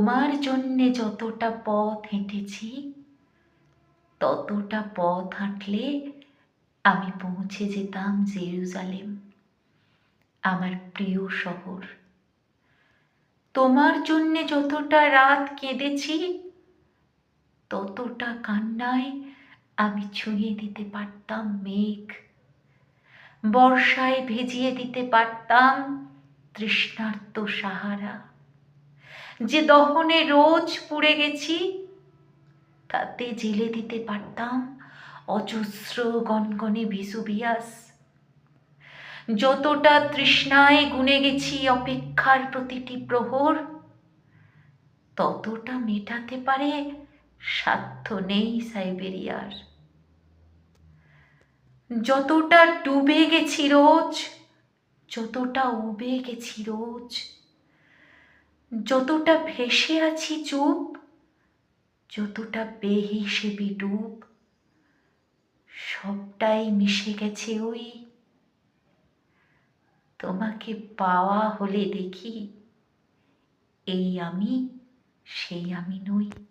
তোমার জন্যে যতটা পথ হেঁটেছি, ততটা পথ হাঁটলে আমি পৌঁছে যেতাম জেরুজালেম, আমার প্রিয় শহর। তোমার জন্যে যতটা রাত কেঁদেছি, ততটা কান্নায় আমি ছুঁয়ে দিতে পারতাম মেঘ, বর্ষায় ভেজিয়ে দিতে পারতাম তৃষ্ণার্ত সাহারা। যে দহনে রোজ পুড়ে গেছি, তাতে জেলে দিতে পারতাম অজস্র গনগনে ভেসুভিয়াস। যতটা তৃষ্ণায় গুনে গেছি অপেক্ষার প্রতিটি প্রহর, ততটা মেটাতে পারে সাধ্য নেই সাইবেরিয়ার। যতটা ডুবে গেছি রোজ, যতটা উবে গেছি রোজ, যতটা ভেসে আছি চুপ, যতটা বেহিসেবি ডুব, সবটাই মিশে গেছে ওই তোমাকে পাওয়া হলে দেখি এই আমি সেই আমি নই।